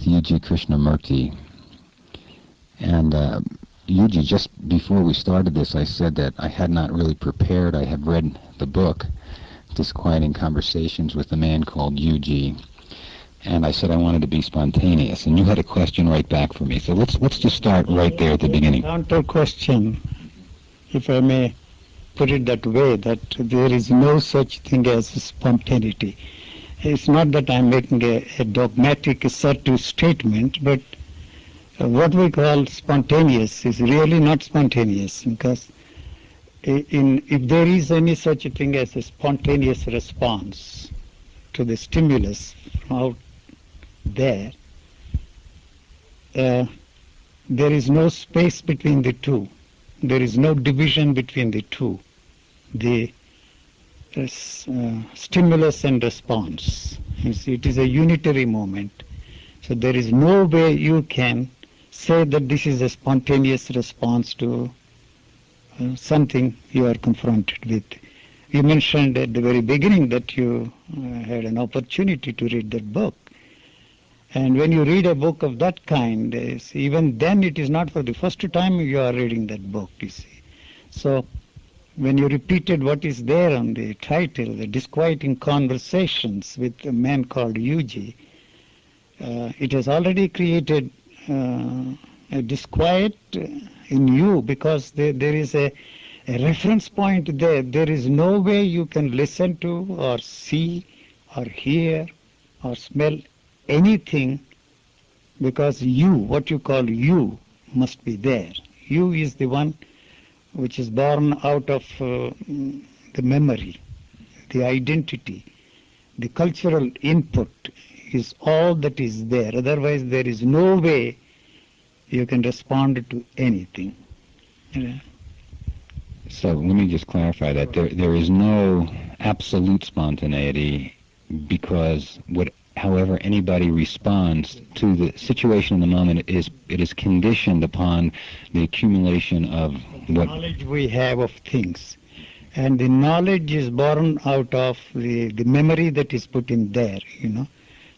with U.G. Krishnamurti. And U.G., just before we started this, I said that I had not really prepared. I had read the book, Disquieting Conversations with a Man Called U.G., and I said I wanted to be spontaneous. And you had a question right back for me. So let's just start right there at the beginning. Counter question, if I may put it that way, that there is no such thing as spontaneity. It's not that I'm making a dogmatic assertive statement, but what we call spontaneous is really not spontaneous, because if there is any such a thing as a spontaneous response to the stimulus from out there, there is no space between the two. There is no division between the two, the stimulus and response. You see, it is a unitary moment. So there is no way you can say that this is a spontaneous response to something you are confronted with. You mentioned at the very beginning that you had an opportunity to read that book. And when you read a book of that kind, even then it is not for the first time you are reading that book, you see. So when you repeated what is there on the title, the Disquieting Conversations with a Man Called U.G., it has already created a disquiet in you, because there is a reference point there. There is no way you can listen to or see or hear or smell anything, because you, what you call you, must be there. You is the one which is born out of the memory, the identity, the cultural input is all that is there. Otherwise, there is no way you can respond to anything. So let me just clarify that there is no absolute spontaneity, because however anybody responds to the situation in the moment, it is conditioned upon the accumulation of what knowledge we have of things. And the knowledge is born out of the memory that is put in there, you know.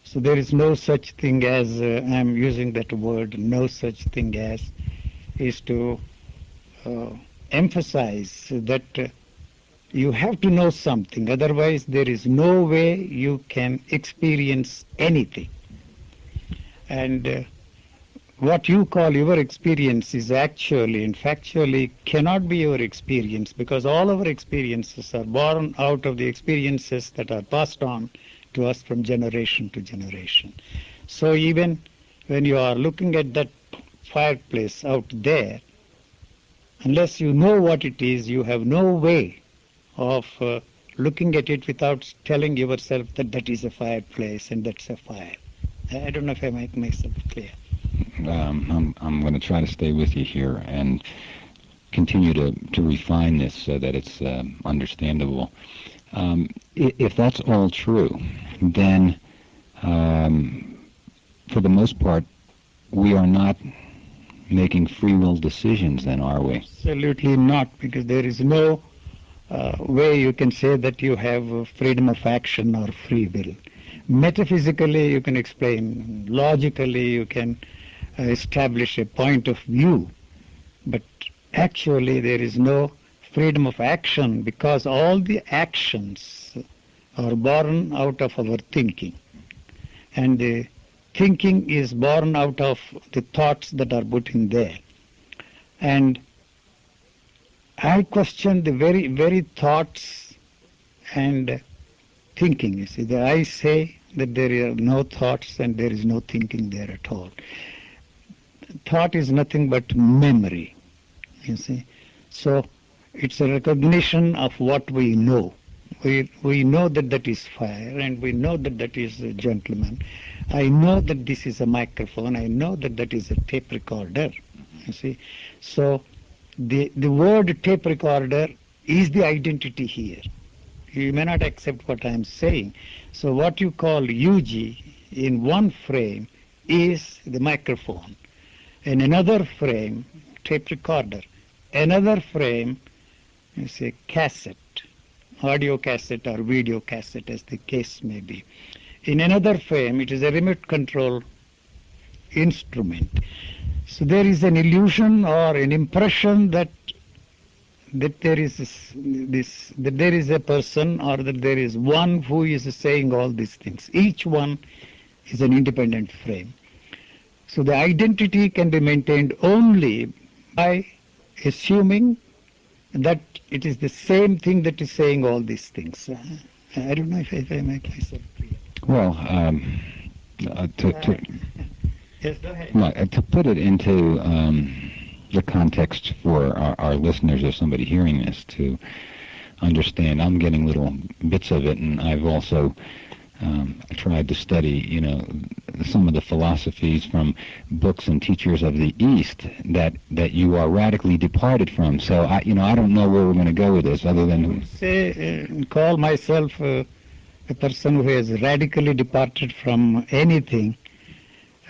So there is no such thing as, I'm using that word, no such thing as, is to emphasize that you have to know something, otherwise there is no way you can experience anything. And what you call your experience is actually and factually cannot be your experience, because all our experiences are born out of the experiences that are passed on to us from generation to generation. So even when you are looking at that fireplace out there, unless you know what it is, you have no way of looking at it without telling yourself that that is a fireplace and that's a fire. I don't know if I make myself clear. I'm going to try to stay with you here and continue to refine this so that it's understandable. If that's all true, then for the most part, we are not making free will decisions then, are we? Absolutely not, because there is no way you can say that you have freedom of action or free will. Metaphysically you can explain, logically you can establish a point of view, but actually there is no freedom of action, because all the actions are born out of our thinking, and the thinking is born out of the thoughts that are put in there. And I question the very thoughts and thinking. You see, that I say that there are no thoughts and there is no thinking there at all. Thought is nothing but memory, you see. So it's a recognition of what we know. We know that that is fire, and we know that that is a gentleman. I know that this is a microphone. I know that that is a tape recorder, you see. So the word tape recorder is the identity here. You may not accept what I am saying. So what you call UG in one frame is the microphone. In another frame, tape recorder. Another frame is a cassette, audio cassette or video cassette, as the case may be. In another frame, it is a remote control instrument. So there is an illusion or an impression that there is that there is a person, or that there is one who is saying all these things. Each one is an independent frame. So the identity can be maintained only by assuming that it is the same thing that is saying all these things. I don't know if I make myself clear. Well, Yes, go ahead. well, to put it into the context for our listeners or somebody hearing this to understand, I'm getting little bits of it, and I've also tried to study, some of the philosophies from books and teachers of the East that you are radically departed from. So I don't know where we're going to go with this, other than Call myself a person who has radically departed from anything,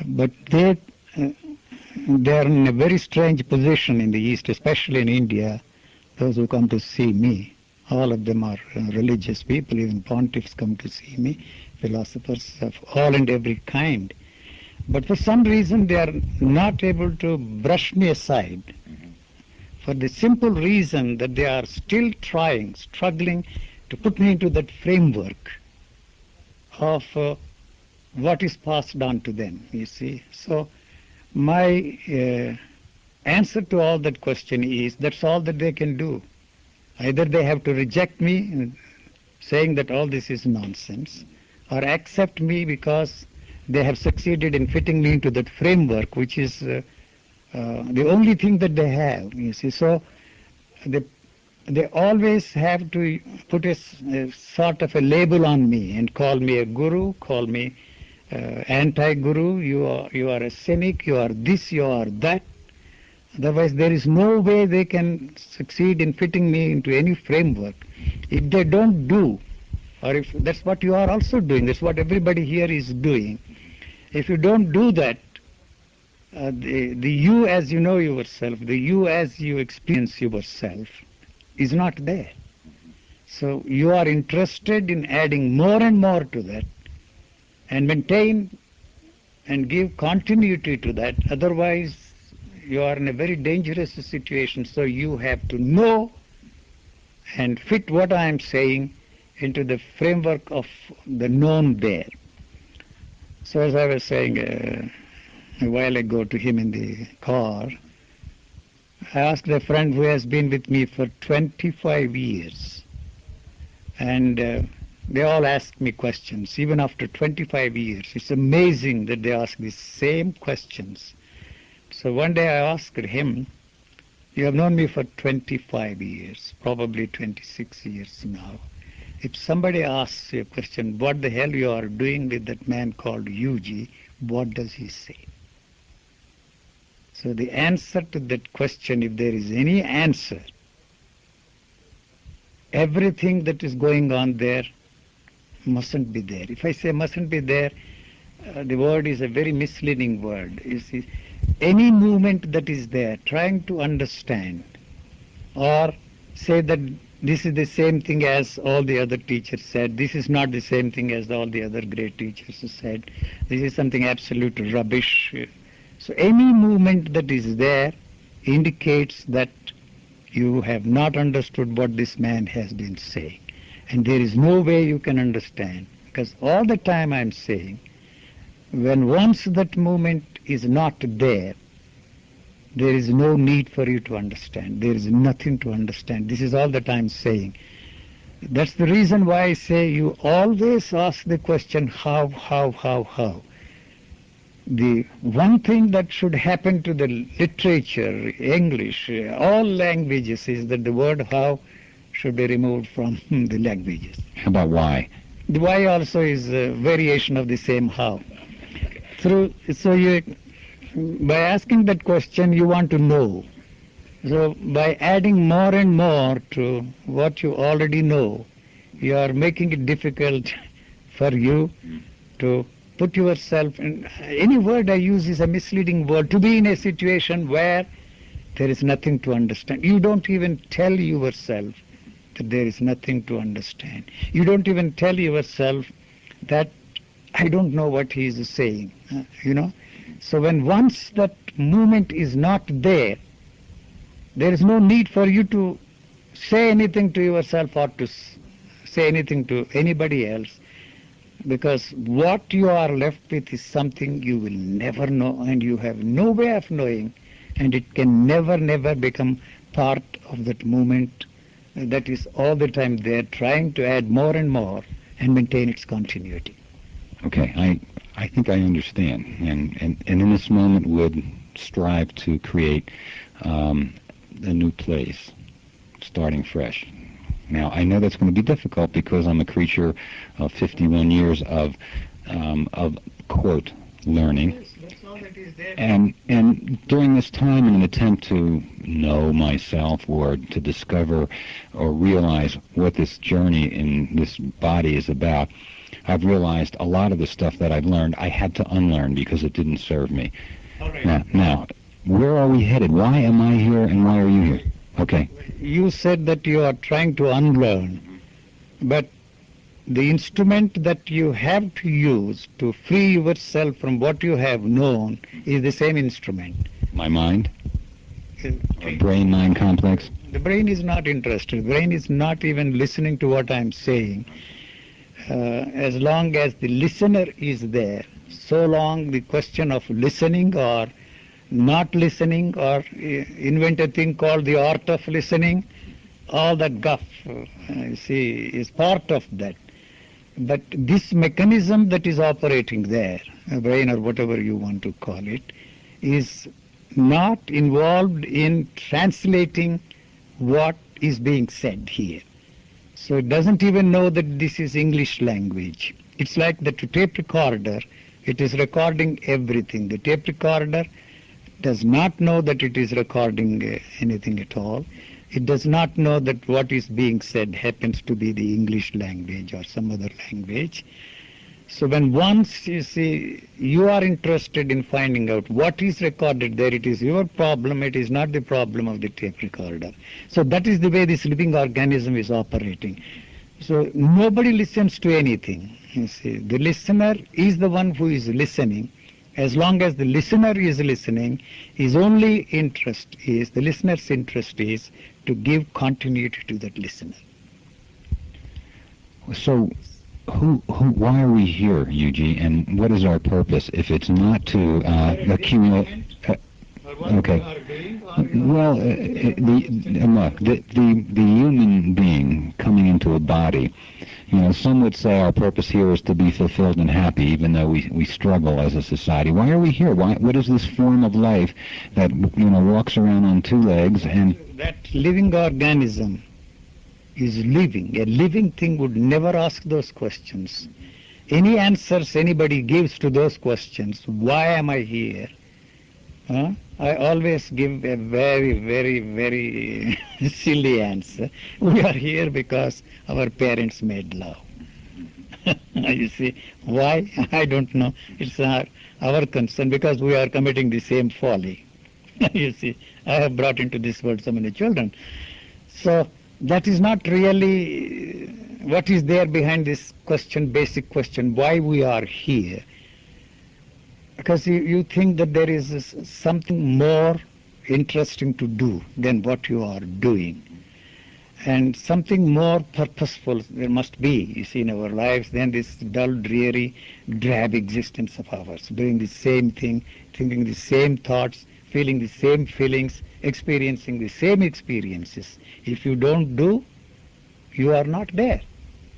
but they are in a very strange position in the East, especially in India. Those who come to see me, all of them are religious people. Even pontiffs come to see me, philosophers of all and every kind. But for some reason they are not able to brush me aside, for the simple reason that they are still struggling to put me into that framework of what is passed on to them, you see. So my answer to all that question is, that's all that they can do. Either they have to reject me, saying that all this is nonsense, or accept me because they have succeeded in fitting me into that framework, which is the only thing that they have, you see. So they always have to put a sort of a label on me and call me a guru, call me anti-guru, you are a cynic, you are this, you are that. Otherwise there is no way they can succeed in fitting me into any framework. If they don't do, or if that's what you are also doing, that's what everybody here is doing, if you don't do that, the you as you know yourself, the you as you experience yourself is not there. So you are interested in adding more and more to that and maintain and give continuity to that. Otherwise you are in a very dangerous situation. So you have to know and fit what I am saying into the framework of the known there. So as I was saying a while ago to him in the car, I asked a friend who has been with me for 25 years, and they all ask me questions, even after 25 years. It's amazing that they ask the same questions. So one day I asked him, you have known me for 25 years, probably 26 years now. If somebody asks you a question, what the hell you are doing with that man called Yuji, what does he say? So the answer to that question, if there is any answer, everything that is going on there mustn't be there. If I say mustn't be there, the word is a very misleading word. You see, any movement that is there, trying to understand or say that this is the same thing as all the other teachers said, this is not the same thing as all the other great teachers said, this is something absolute rubbish. So any movement that is there indicates that you have not understood what this man has been saying. And there is no way you can understand, because all the time I am saying, when once that movement is not there, there is no need for you to understand. There is nothing to understand. This is all that I am saying. That's the reason why I say you always ask the question, how. The one thing that should happen to the literature, English, all languages, is that the word how should be removed from the languages. how about why? The why also is a variation of the same how. By asking that question, you want to know. So by adding more and more to what you already know, you are making it difficult for you to put yourself in. Any word I use is a misleading word. To be in a situation where there is nothing to understand. You don't even tell yourself that there is nothing to understand. You don't even tell yourself that I don't know what he is saying, you know. So when once that movement is not there, there is no need for you to say anything to yourself or to say anything to anybody else, because what you are left with is something you will never know, and you have no way of knowing, and it can never become part of that movement that is all the time there, trying to add more and more and maintain its continuity. Okay, I think I understand, and in this moment would strive to create a new place, starting fresh. Now, I know that's going to be difficult because I'm a creature of 51 years of quote, learning. Yes, that's all that is there. And during this time, in an attempt to know myself or to discover or realize what this journey in this body is about, I've realized a lot of the stuff that I've learned I had to unlearn because it didn't serve me. All right. Now, where are we headed? Why am I here and why are you here? Okay. You said that you are trying to unlearn, but the instrument that you have to use to free yourself from what you have known is the same instrument. My mind? Brain-mind complex? The brain is not interested. The brain is not even listening to what I'm saying. As long as the listener is there, so long the question of listening or not listening, or invent a thing called the art of listening, all that guff, you see, is part of that. But this mechanism that is operating there, a brain or whatever you want to call it, is not involved in translating what is being said here. So it doesn't even know that this is English language. It's like the tape recorder. It is recording everything. The tape recorder does not know that it is recording anything at all. It does not know that what is being said happens to be the English language or some other language. So when once you see you are interested in finding out what is recorded there, it is your problem, it is not the problem of the tape recorder. So that is the way this living organism is operating. So nobody listens to anything. You see, the listener is the one who is listening. As long as the listener is listening, his only interest is, the listener's interest is to give continuity to that listener. So, why are we here, Yuji, and what is our purpose if it's not to accumulate? Okay. Well, the human being coming into a body, you know, some would say our purpose here is to be fulfilled and happy, even though we struggle as a society. Why are we here? What is this form of life that, you know, walks around on two legs and... That living organism is living. A living thing would never ask those questions. Any answers anybody gives to those questions, why am I here? I always give a very silly answer. We are here because our parents made love. You see, why? I don't know. It's our concern because we are committing the same folly. You see, I have brought into this world so many children. So that is not really what is there behind this question, basic question, why we are here. Because you think that there is something more interesting to do than what you are doing. And something more purposeful there must be, you see, in our lives than this dull, dreary, drab existence of ours, doing the same thing, thinking the same thoughts, feeling the same feelings, experiencing the same experiences. If you don't do, you are not there.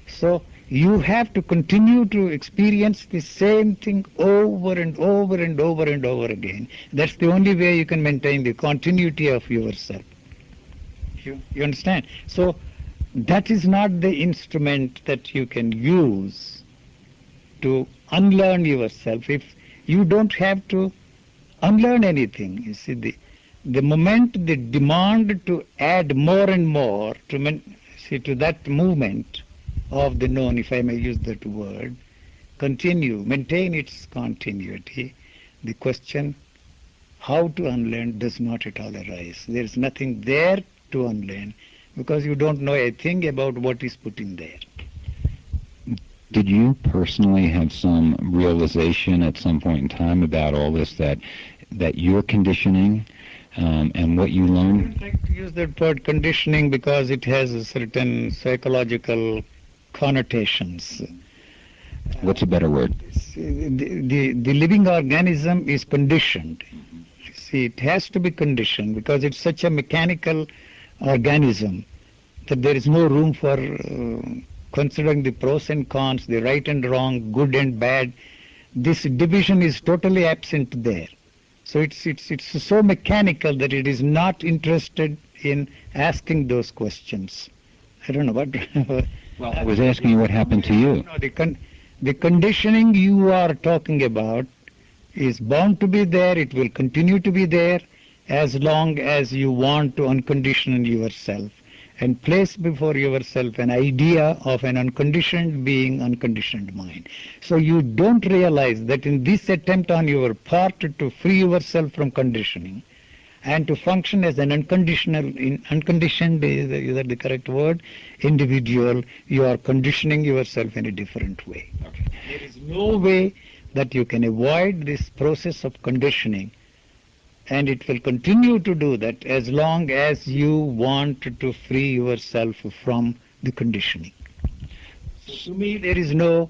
So you have to continue to experience the same thing over and over and over and over again. That's the only way you can maintain the continuity of yourself. You understand? So that is not the instrument that you can use to unlearn yourself. If you don't have to unlearn anything, you see, the moment the demand to add more and more to that movement of the known, if I may use that word, maintain its continuity, the question how to unlearn does not at all arise. There is nothing there to unlearn because you don't know a thing about what is put in there. Did you personally have some realization at some point in time about all this, that your conditioning and what you I learned? don't like to use that word conditioning because it has a certain psychological connotations. What's a better word? The living organism is conditioned. See, it has to be conditioned because it's such a mechanical organism that there is no room for considering the pros and cons, the right and wrong, good and bad. This division is totally absent there. So it's so mechanical that it is not interested in asking those questions. I don't know what. Well, I was asking you what happened to you. No, the conditioning you are talking about is bound to be there. It will continue to be there as long as you want to uncondition yourself and place before yourself an idea of an unconditioned being, unconditioned mind. So you don't realize that in this attempt on your part to free yourself from conditioning and to function as an unconditioned, is that the correct word, individual, you are conditioning yourself in a different way. Okay. There is no way that you can avoid this process of conditioning, and it will continue to do that as long as you want to free yourself from the conditioning. So to me, there is no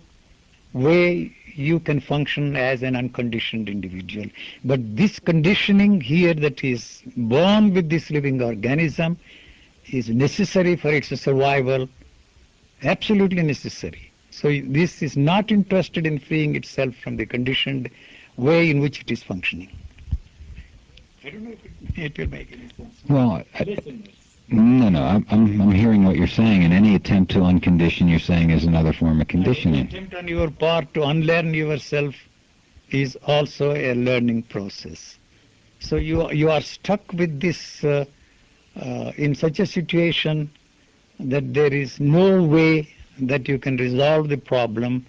way you can function as an unconditioned individual. But this conditioning here that is born with this living organism is necessary for its survival, absolutely necessary. So this is not interested in freeing itself from the conditioned way in which it is functioning. I don't know if it will make any sense. Well, Listeners. no, I'm hearing what you're saying, and any attempt to uncondition, you're saying, is another form of conditioning. Any attempt on your part to unlearn yourself is also a learning process. So you are stuck with this in such a situation that there is no way that you can resolve the problem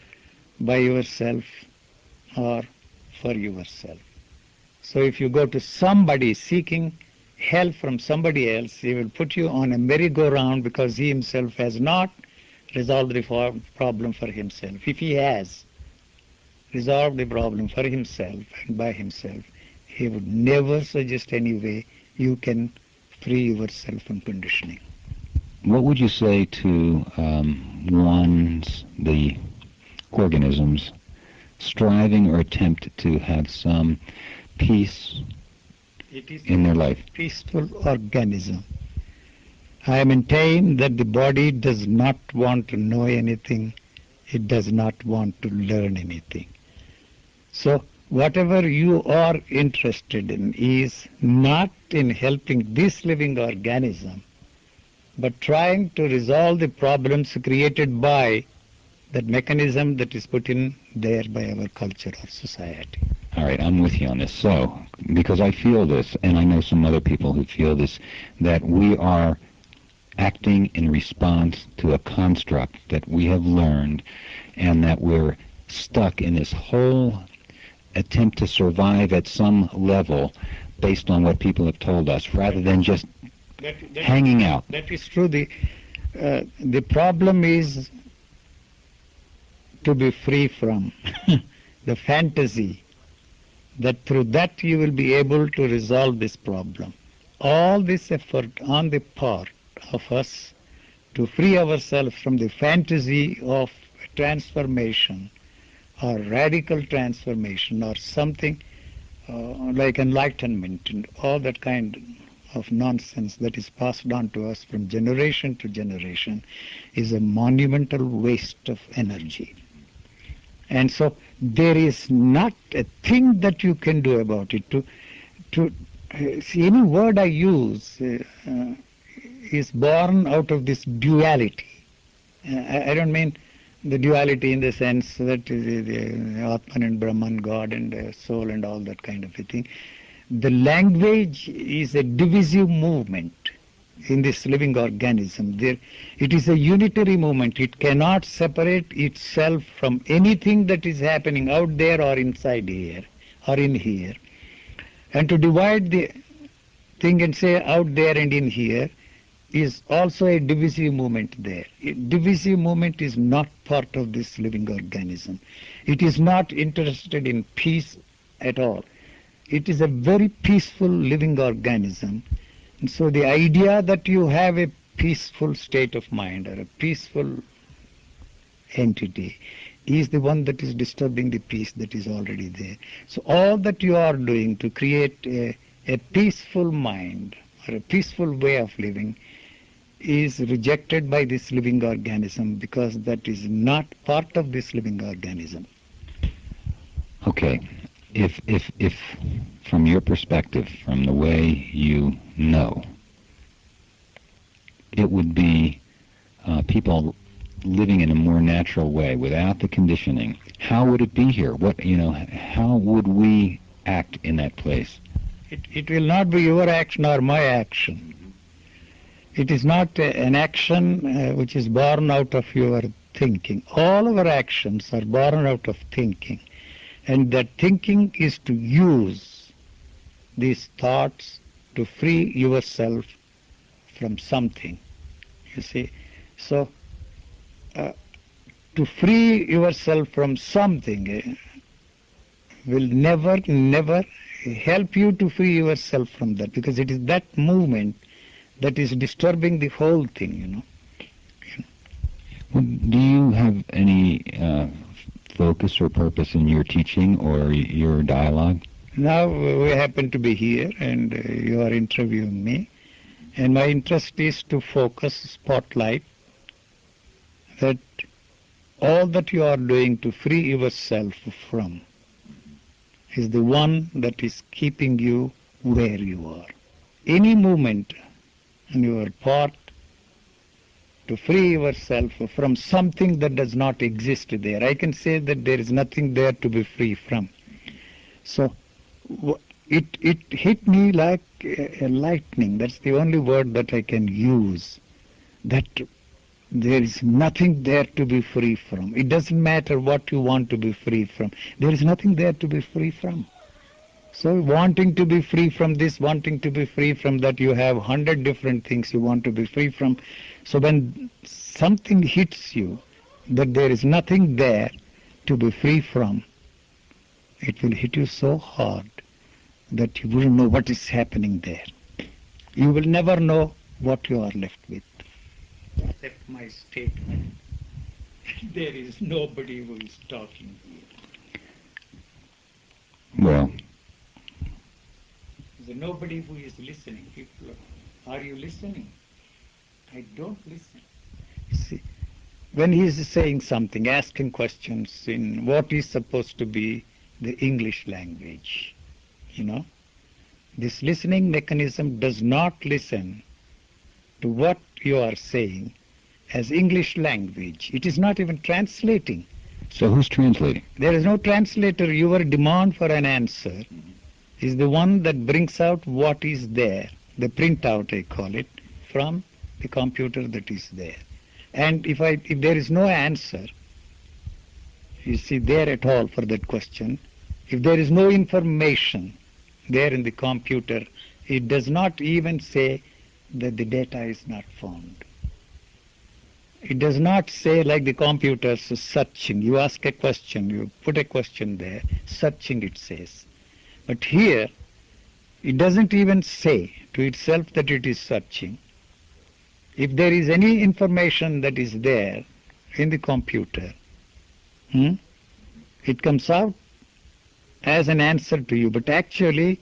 by yourself or for yourself. So if you go to somebody seeking help from somebody else, he will put you on a merry-go-round because he himself has not resolved the problem for himself. If he has resolved the problem for himself and by himself, he would never suggest any way you can free yourself from conditioning. What would you say to the organisms striving or attempt to have some peace in their life? Peaceful organism. I maintain that the body does not want to know anything. It does not want to learn anything. So whatever you are interested in is not in helping this living organism, but trying to resolve the problems created by that mechanism that is put in there by our culture or society. All right, I'm with you on this. So, because I feel this, and I know some other people who feel this, that we are acting in response to a construct that we have learned, and that we're stuck in this whole attempt to survive at some level based on what people have told us, rather than just hanging out. That is true. The problem is to be free from the fantasy that through that you will be able to resolve this problem. All this effort on the part of us to free ourselves from the fantasy of transformation or radical transformation or something like enlightenment and all that kind of nonsense that is passed on to us from generation to generation is a monumental waste of energy. And so there is not a thing that you can do about it. See, any word I use is born out of this duality. I don't mean the duality in the sense that the Atman and Brahman, God and the soul and all that kind of a thing. The language is a divisive movement in this living organism. It is a unitary movement. It cannot separate itself from anything that is happening out there or inside here or in here. And to divide the thing and say out there and in here is also a divisive movement there. Divisive movement is not part of this living organism. It is not interested in peace at all. It is a very peaceful living organism. And so the idea that you have a peaceful state of mind or a peaceful entity is the one that is disturbing the peace that is already there. So all that you are doing to create a peaceful mind or a peaceful way of living is rejected by this living organism, because that is not part of this living organism. Okay. If from your perspective, from the way you know, it would be people living in a more natural way without the conditioning, how would it be here? How would we act in that place? It will not be your action or my action. It is not an action which is born out of your thinking. All our actions are born out of thinking. And that thinking is to use these thoughts to free yourself from something. You see? So, to free yourself from something will never help you to free yourself from that, because it is that movement that is disturbing the whole thing, Well, do you have any focus or purpose in your teaching or your dialogue? Now we happen to be here and you are interviewing me, and my interest is to focus, spotlight, that all that you are doing to free yourself from is the one that is keeping you where you are. Any movement on your part to free yourself from something that does not exist there. I can say that there is nothing there to be free from. So it hit me like a lightning. That's the only word that I can use. That there is nothing there to be free from. It doesn't matter what you want to be free from. There is nothing there to be free from. So wanting to be free from this, wanting to be free from that, you have 100 different things you want to be free from. So when something hits you that there is nothing there to be free from, it will hit you so hard that you wouldn't know what is happening there. You will never know what you are left with. Except my statement. There is nobody who is talking here. Well, There's nobody who is listening. People, are you listening? I don't listen. See, when he is saying something, asking questions in what is supposed to be the English language, this listening mechanism does not listen to what you are saying as English language. It is not even translating. so who's translating? There is no translator. Your demand for an answer is the one that brings out what is there, the printout I call it, from the computer that is there. And if there is no answer, you see, there at all for that question, if there is no information there in the computer, it does not even say that the data is not found. It does not say like the computers searching. You ask a question, you put a question there, searching it says. But here, it doesn't even say to itself that it is searching. If there is any information that is there in the computer, it comes out as an answer to you. But actually,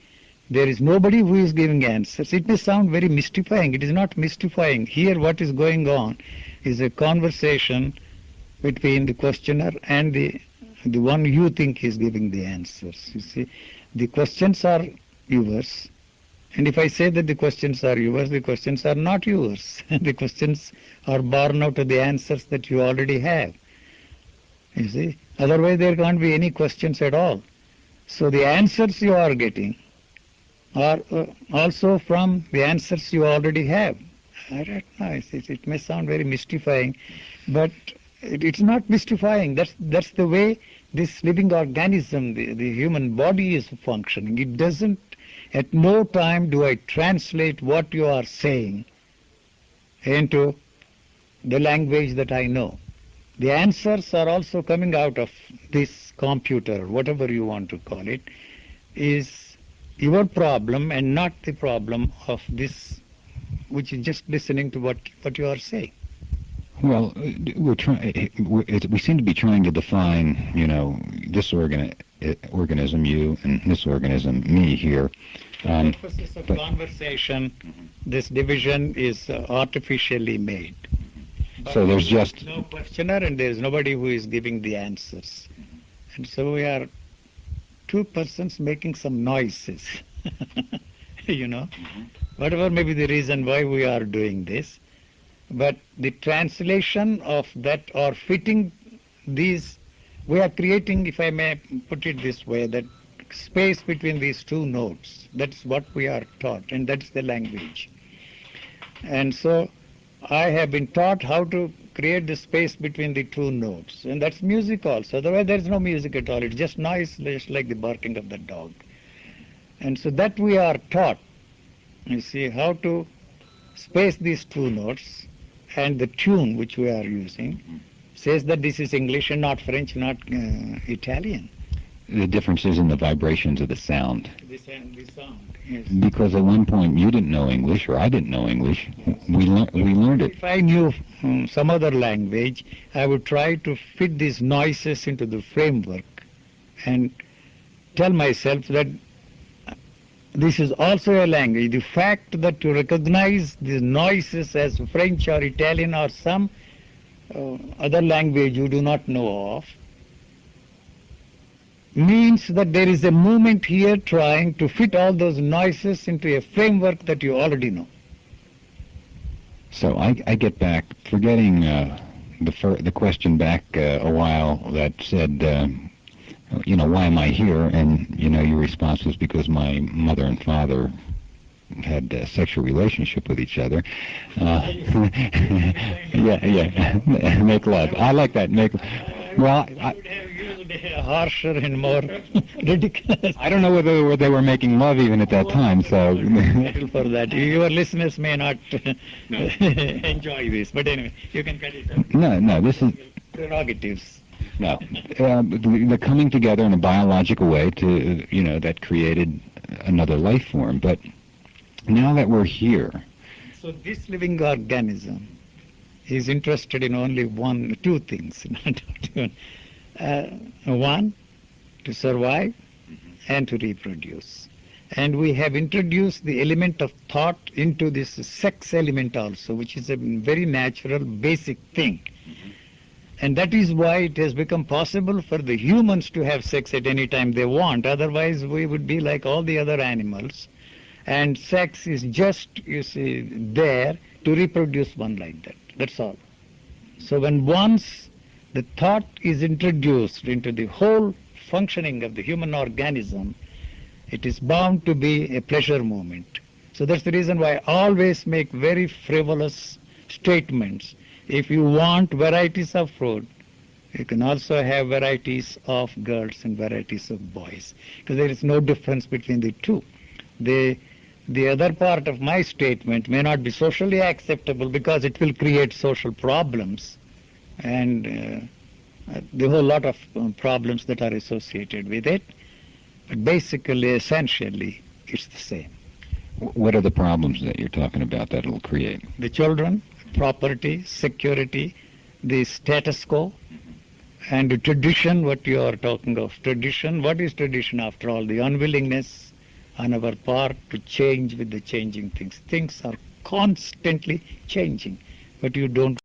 there is nobody who is giving answers. It may sound very mystifying. It is not mystifying. Here what is going on is a conversation between the questioner and the one you think is giving the answers. You see, the questions are yours. And if I say that the questions are yours, the questions are not yours. The questions are born out of the answers that you already have. You see, otherwise there can't be any questions at all. So the answers you are getting are also from the answers you already have. I don't know, it may sound very mystifying, but it's not mystifying. That's the way this living organism, the human body is functioning. It doesn't, at no time do I translate what you are saying into the language that I know. The answers are also coming out of this computer, whatever you want to call it, is your problem and not the problem of this, which is just listening to what you are saying. Well, we seem to be trying to define, this organism, you, and this organism, me here. The purposes of conversation, this division is artificially made. But so there's just no questioner and there is nobody who is giving the answers. And so we are two persons making some noises, whatever may be the reason why we are doing this. But the translation of that or fitting these, we are creating, if I may put it this way, that space between these two notes. That's what we are taught, and that's the language. And so I have been taught how to create the space between the two notes, and that's music also. Otherwise there is no music at all. It's just noise, just like the barking of the dog. And so that we are taught, you see, how to space these two notes, and the tune which we are using says that this is English and not French, not Italian. The difference is in the vibrations of the sound. The sound, yes. Because at one point you didn't know English, or I didn't know English. We learned it. If I knew some other language, I would try to fit these noises into the framework and tell myself that this is also a language. The fact that you recognize these noises as French or Italian or some other language you do not know of means that there is a movement here trying to fit all those noises into a framework that you already know. So I get back, forgetting the question back a while that said, why am I here? And, your response was because my mother and father had a sexual relationship with each other. Yeah, make love. I like that, well, I would have used a harsher and more ridiculous. I don't know whether they were making love even at that time, so... For that. Your listeners may not enjoy this, but anyway, you can cut it out. No, this is... Prerogatives. No, the coming together in a biological way to, that created another life form. But now that we're here... So this living organism is interested in only two things. One, to survive and to reproduce. And we have introduced the element of thought into this sex element also, which is a very natural, basic thing. And that is why it has become possible for the humans to have sex at any time they want. Otherwise, we would be like all the other animals. And sex is just, there to reproduce one like that. That's all. So when once the thought is introduced into the whole functioning of the human organism, it is bound to be a pleasure moment. So that's the reason why I always make very frivolous statements. If you want varieties of fruit, you can also have varieties of girls and varieties of boys, because there is no difference between the two. The other part of my statement may not be socially acceptable because it will create social problems and the whole lot of problems that are associated with it. But basically, essentially, it's the same. What are the problems that you're talking about that it'll create? The children, property, security, the status quo, and the tradition, what you are talking of. Tradition, what is tradition after all? The unwillingness on our part to change with the changing things. Things are constantly changing, but you don't